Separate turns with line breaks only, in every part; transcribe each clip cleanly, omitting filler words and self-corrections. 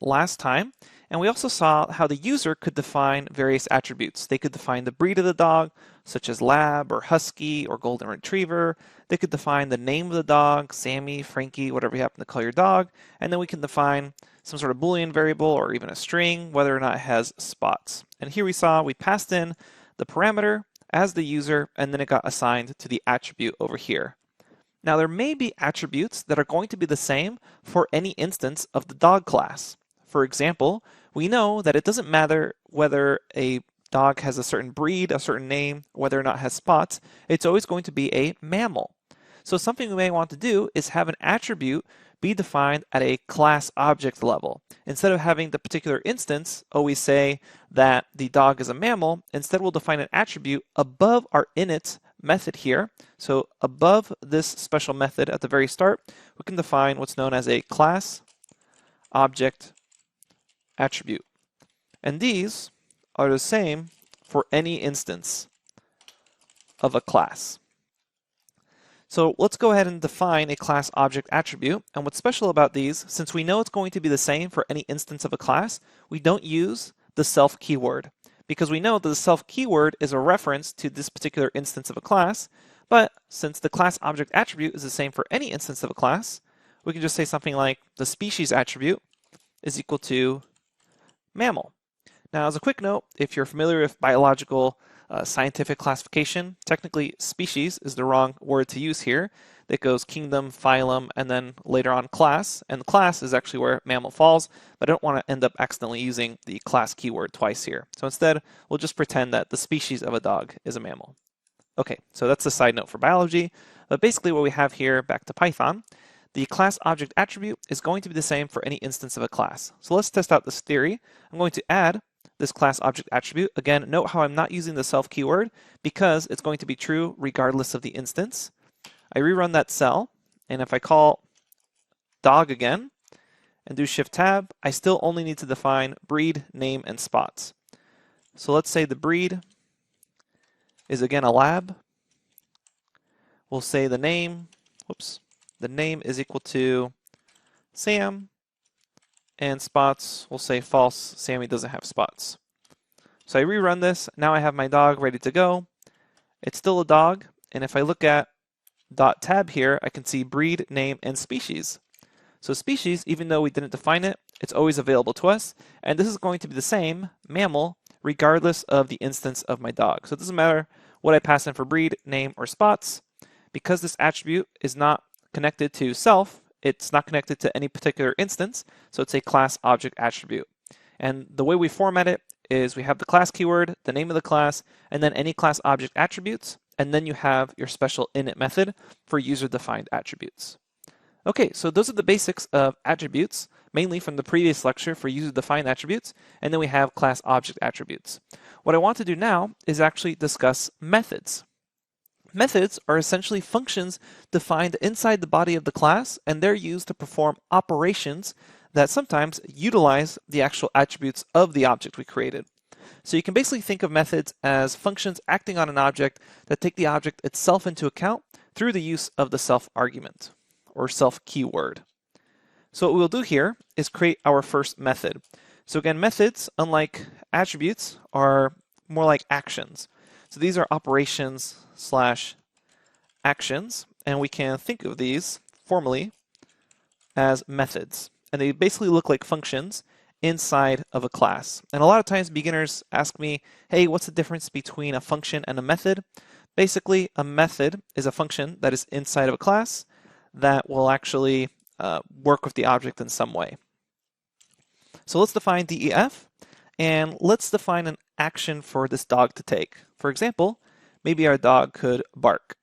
last time, and we also saw how the user could define various attributes. They could define the breed of the dog, such as lab or husky or golden retriever. They could define the name of the dog, Sammy, Frankie, whatever you happen to call your dog, and then we can define some sort of Boolean variable or even a string, whether or not it has spots. And here we saw we passed in the parameter as the user, and then it got assigned to the attribute over here. Now there may be attributes that are going to be the same for any instance of the dog class. For example, we know that it doesn't matter whether a dog has a certain breed, a certain name, whether or not it has spots, it's always going to be a mammal. So something we may want to do is have an attribute be defined at a class object level. Instead of having the particular instance always say that the dog is a mammal, instead we'll define an attribute above our init method here. So above this special method at the very start, we can define what's known as a class object attribute. And these are the same for any instance of a class. So let's go ahead and define a class object attribute. And what's special about these, since we know it's going to be the same for any instance of a class, we don't use the self keyword, because we know that the self keyword is a reference to this particular instance of a class. But since the class object attribute is the same for any instance of a class, we can just say something like the species attribute is equal to mammal. Now, as a quick note, if you're familiar with biological scientific classification, technically species is the wrong word to use here. It goes kingdom, phylum, and then later on class. And class is actually where mammal falls, but I don't want to end up accidentally using the class keyword twice here. So instead, we'll just pretend that the species of a dog is a mammal. Okay, so that's a side note for biology. But basically what we have here, back to Python, the class object attribute is going to be the same for any instance of a class. So let's test out this theory. I'm going to add this class object attribute. Again, note how I'm not using the self keyword because it's going to be true regardless of the instance. I rerun that cell, and if I call dog again and do shift tab, I still only need to define breed, name, and spots. So let's say the breed is again a lab. We'll say the name, the name is equal to Sam, and spots, we'll say false, Sammy doesn't have spots. So I rerun this, now I have my dog ready to go. It's still a dog, and if I look at .tab here, I can see breed, name, and species. So species, even though we didn't define it, it's always available to us, and this is going to be the same, mammal, regardless of the instance of my dog. So it doesn't matter what I pass in for breed, name, or spots, because this attribute is not connected to self, it's not connected to any particular instance, so it's a class object attribute. And the way we format it is we have the class keyword, the name of the class, and then any class object attributes, and then you have your special init method for user-defined attributes. Okay, so those are the basics of attributes, mainly from the previous lecture for user-defined attributes, and then we have class object attributes. What I want to do now is actually discuss methods. Methods are essentially functions defined inside the body of the class, and they're used to perform operations that sometimes utilize the actual attributes of the object we created. So you can basically think of methods as functions acting on an object that take the object itself into account through the use of the self argument or self keyword. So what we'll do here is create our first method. So again, methods, unlike attributes, are more like actions. So these are operations / actions, and we can think of these formally as methods. And they basically look like functions inside of a class. And a lot of times beginners ask me, hey, what's the difference between a function and a method? Basically, a method is a function that is inside of a class that will actually work with the object in some way. So let's define def, and let's define an action for this dog to take. For example, maybe our dog could bark.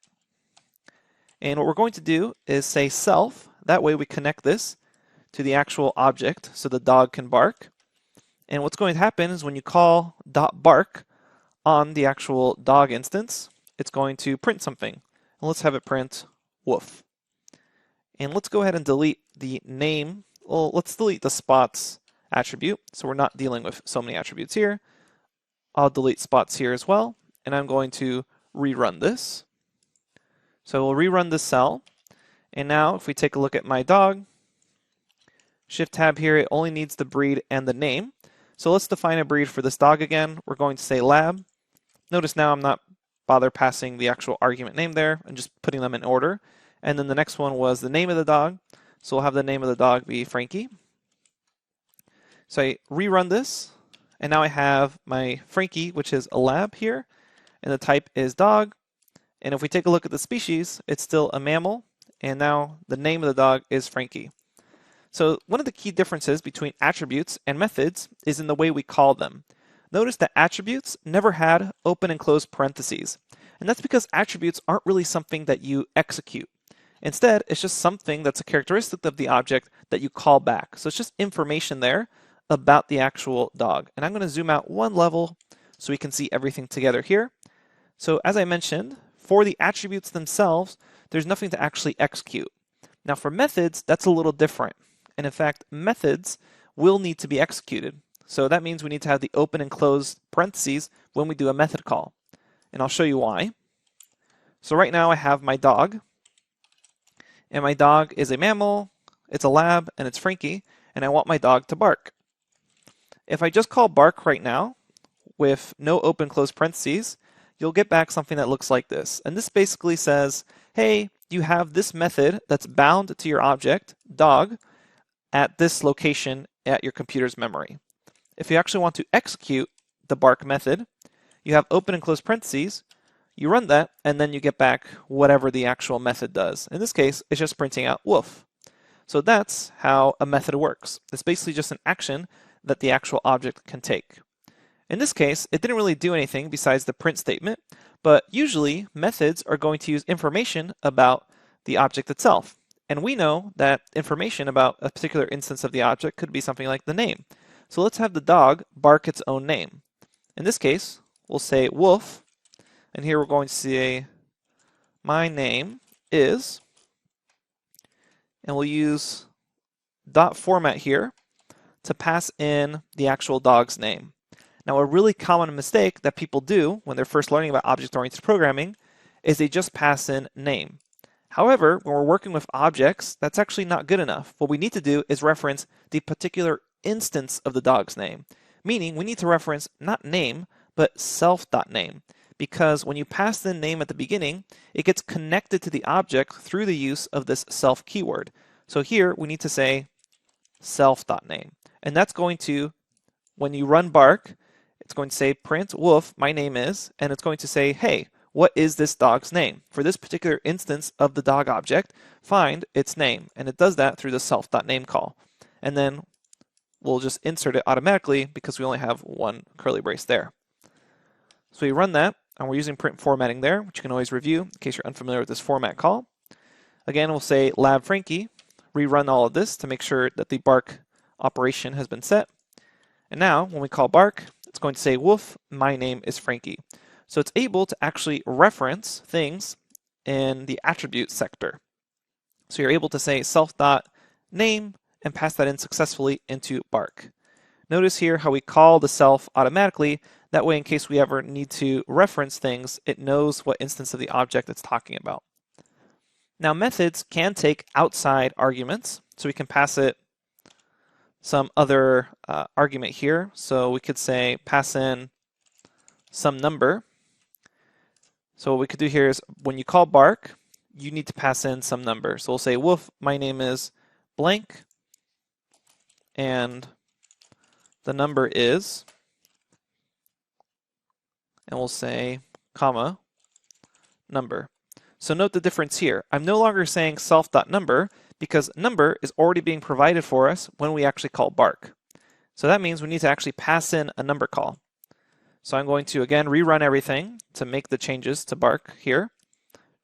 And what we're going to do is say self, that way we connect this to the actual object so the dog can bark. And what's going to happen is when you call .bark on the actual dog instance, it's going to print something. And let's have it print woof. And let's go ahead and delete the name. Well, let's delete the spots attribute, so we're not dealing with so many attributes here. I'll delete spots here as well, and I'm going to rerun this. So we'll rerun this cell, and now if we take a look at my dog, Shift tab here, it only needs the breed and the name. So let's define a breed for this dog again. We're going to say lab. Notice now I'm not bother passing the actual argument name there and just putting them in order. And then the next one was the name of the dog. So we'll have the name of the dog be Frankie. So I rerun this, and now I have my Frankie, which is a lab here, and the type is dog. And if we take a look at the species, it's still a mammal, and now the name of the dog is Frankie. So one of the key differences between attributes and methods is in the way we call them. Notice that attributes never had open and closed parentheses, and that's because attributes aren't really something that you execute. Instead, it's just something that's a characteristic of the object that you call back. So it's just information there about the actual dog. And I'm going to zoom out one level so we can see everything together here. So as I mentioned, for the attributes themselves, there's nothing to actually execute. Now for methods, that's a little different. And in fact, methods will need to be executed. So that means we need to have the open and closed parentheses when we do a method call. And I'll show you why. So right now I have my dog. And my dog is a mammal, it's a lab, and it's Frankie. And I want my dog to bark. If I just call bark right now with no open closed parentheses, you'll get back something that looks like this. And this basically says, hey, you have this method that's bound to your object, dog, at this location at your computer's memory. If you actually want to execute the bark method, you have open and closed parentheses, you run that, and then you get back whatever the actual method does. In this case, it's just printing out woof. So that's how a method works. It's basically just an action that the actual object can take. In this case, it didn't really do anything besides the print statement, but usually methods are going to use information about the object itself. And we know that information about a particular instance of the object could be something like the name. So let's have the dog bark its own name. In this case, we'll say woof, and here we're going to say my name is, and we'll use dot format here to pass in the actual dog's name. Now a really common mistake that people do when they're first learning about object-oriented programming is they just pass in name. However, when we're working with objects, that's actually not good enough. What we need to do is reference the particular instance of the dog's name, meaning we need to reference not name, but self.name. Because when you pass the name at the beginning, it gets connected to the object through the use of this self keyword. So here we need to say self.name. And that's going to, when you run bark, it's going to say print woof, my name is, and it's going to say, hey, what is this dog's name? For this particular instance of the dog object, find its name. And it does that through the self.name call. And then we'll just insert it automatically because we only have one curly brace there. So we run that, and we're using print formatting there, which you can always review in case you're unfamiliar with this format call. Again, we'll say lab Frankie, rerun all of this to make sure that the bark operation has been set. And now, when we call bark, it's going to say woof, my name is Frankie. So it's able to actually reference things in the attribute sector. So you're able to say self.name and pass that in successfully into bark. Notice here how we call the self automatically. That way, in case we ever need to reference things, it knows what instance of the object it's talking about. Now, methods can take outside arguments, so we can pass it some other argument here. So we could say pass in some number. So what we could do here is when you call bark, you need to pass in some number. So we'll say woof, my name is blank, and the number is, and we'll say comma number. So note the difference here. I'm no longer saying self.number because number is already being provided for us when we actually call bark. So that means we need to actually pass in a number call. So I'm going to again rerun everything to make the changes to bark here.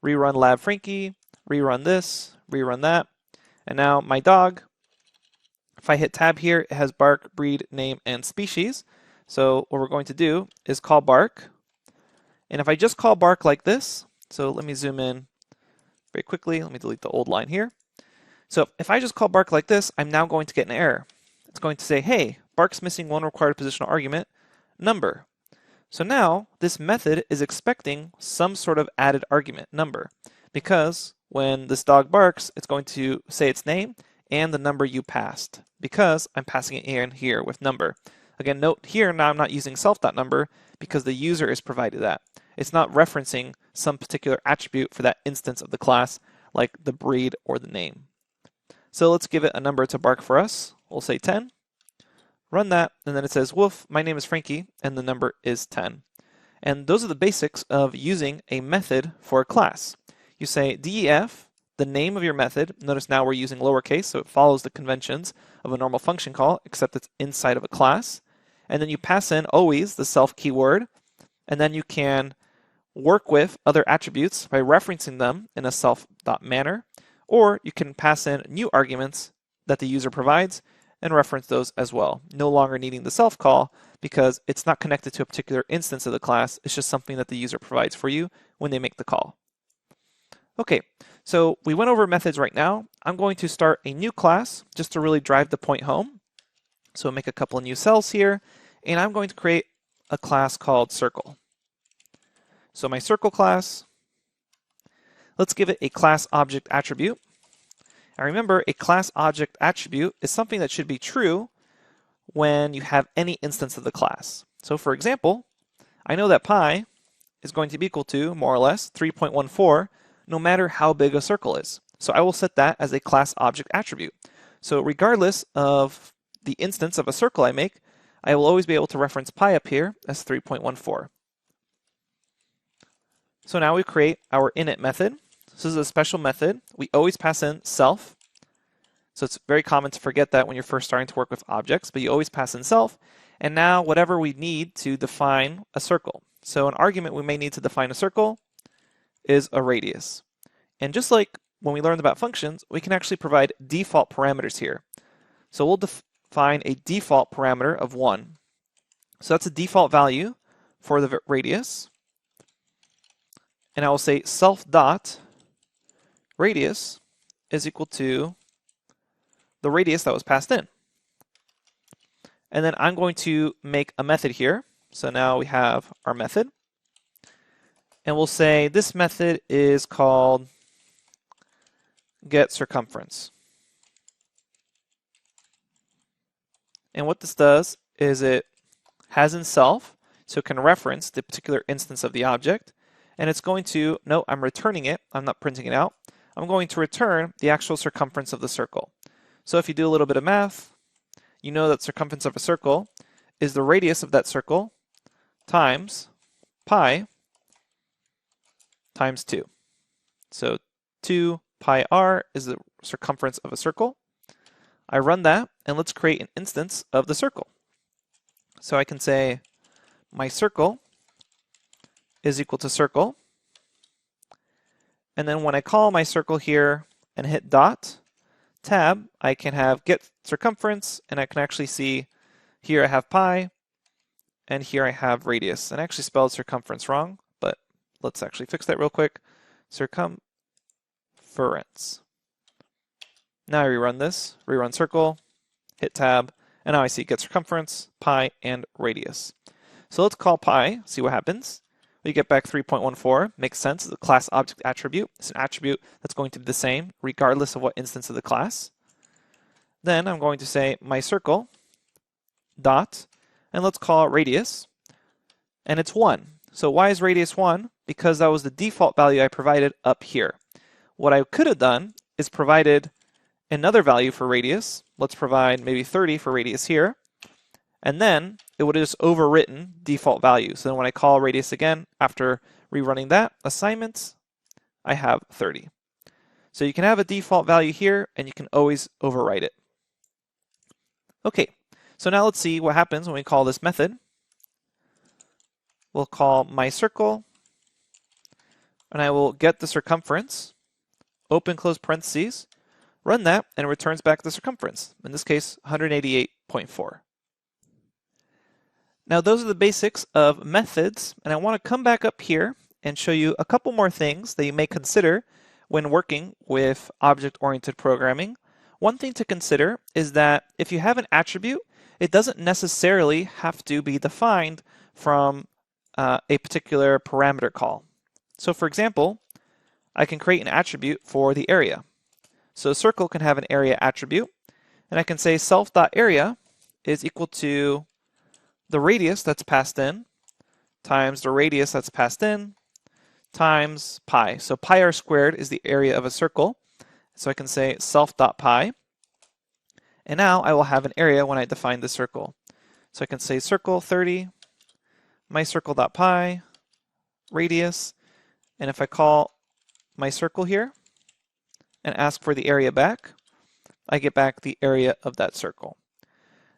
Rerun lab Frankie, rerun this, rerun that, and now my dog, if I hit tab here, it has bark, breed, name, and species. So what we're going to do is call bark. And if I just call bark like this, so let me zoom in very quickly. Let me delete the old line here. So if I just call bark like this, I'm now going to get an error. It's going to say, hey, bark's missing one required positional argument, number. So now this method is expecting some sort of added argument, number, because when this dog barks, it's going to say its name and the number you passed, because I'm passing it in here with number. Again, note here now I'm not using self.number because the user is provided that. It's not referencing some particular attribute for that instance of the class, like the breed or the name. So let's give it a number to bark for us. We'll say 10. Run that, and then it says, woof, my name is Frankie, and the number is 10. And those are the basics of using a method for a class. You say def, the name of your method. Notice now we're using lowercase, so it follows the conventions of a normal function call, except it's inside of a class. And then you pass in always the self keyword, and then you can work with other attributes by referencing them in a self.manner, or you can pass in new arguments that the user provides and reference those as well, no longer needing the self call because it's not connected to a particular instance of the class. It's just something that the user provides for you when they make the call. Okay, so we went over methods right now. I'm going to start a new class just to really drive the point home. So make a couple of new cells here, and I'm going to create a class called Circle. So my Circle class, let's give it a class object attribute. And remember, a class object attribute is something that should be true when you have any instance of the class. So for example, I know that pi is going to be equal to, more or less, 3.14, no matter how big a circle is. So I will set that as a class object attribute. So regardless of the instance of a circle I make, I will always be able to reference pi up here as 3.14. So now we create our init method. This is a special method. We always pass in self. So it's very common to forget that when you're first starting to work with objects, but you always pass in self. And now whatever we need to define a circle. So an argument we may need to define a circle is a radius. And just like when we learned about functions, we can actually provide default parameters here. So we'll define a default parameter of 1. So that's a default value for the radius. And I will say self dot radius is equal to the radius that was passed in. And then I'm going to make a method here. So now we have our method. And we'll say this method is called getCircumference. And what this does is it has in self, so it can reference the particular instance of the object. And it's going to, no, I'm returning it. I'm not printing it out. I'm going to return the actual circumference of the circle. So if you do a little bit of math, you know that circumference of a circle is the radius of that circle times pi times 2. So 2 pi r is the circumference of a circle. I run that, and let's create an instance of the circle. So I can say my circle is equal to circle. And then when I call my circle here and hit dot, tab, I can have get circumference, and I can actually see here I have pi, and here I have radius. And I actually spelled circumference wrong, but let's actually fix that real quick. Circumference. Now I rerun this, rerun circle, hit tab, and now I see get circumference, pi, and radius. So let's call pi, see what happens. We get back 3.14, makes sense, it's a class object attribute. It's an attribute that's going to be the same regardless of what instance of the class. Then I'm going to say my circle dot, and let's call it radius, and it's 1. So why is radius 1? Because that was the default value I provided up here. What I could have done is provided another value for radius. Let's provide maybe 30 for radius here. And then it would have just overwritten default value. So then when I call radius again, after rerunning that assignment, I have 30. So you can have a default value here, and you can always overwrite it. Okay, so now let's see what happens when we call this method. We'll call my circle, and I will get the circumference, open close parentheses, run that, and it returns back the circumference. In this case, 188.4. Now those are the basics of methods, and I want to come back up here and show you a couple more things that you may consider when working with object-oriented programming. One thing to consider is that if you have an attribute, it doesn't necessarily have to be defined from a particular parameter call. So for example, I can create an attribute for the area. So a circle can have an area attribute, and I can say self.area is equal to the radius that's passed in times the radius that's passed in times pi. So pi r squared is the area of a circle. So I can say self.pi. And now I will have an area when I define the circle. So I can say circle 30, my circle.pi, radius, and if I call my circle here and ask for the area back, I get back the area of that circle.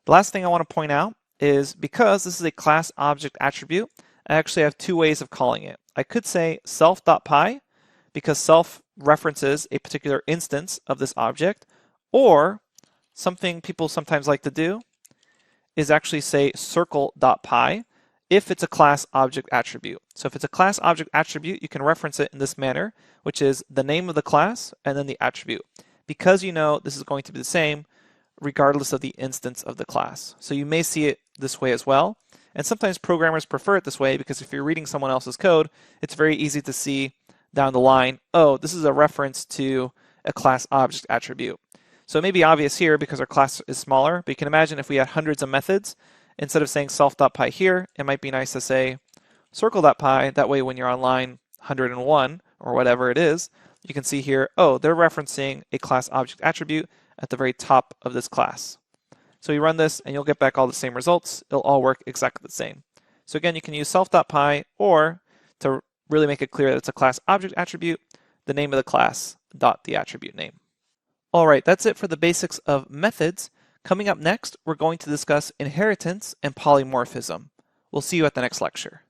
The last thing I want to point out is because this is a class object attribute, I actually have two ways of calling it. I could say self.pi because self references a particular instance of this object, or something people sometimes like to do is actually say circle.pi if it's a class object attribute. So if it's a class object attribute, you can reference it in this manner, which is the name of the class and then the attribute, because you know this is going to be the same regardless of the instance of the class. So you may see it this way as well. And sometimes programmers prefer it this way because if you're reading someone else's code, it's very easy to see down the line, oh, this is a reference to a class object attribute. So it may be obvious here because our class is smaller, but you can imagine if we had hundreds of methods, instead of saying self.pi here, it might be nice to say circle.pi. That way when you're on line 101 or whatever it is, you can see here, oh, they're referencing a class object attribute at the very top of this class. So you run this and you'll get back all the same results. It'll all work exactly the same. So again, you can use self.pi, or to really make it clear that it's a class object attribute, the name of the class dot the attribute name. All right, that's it for the basics of methods. Coming up next, we're going to discuss inheritance and polymorphism. We'll see you at the next lecture.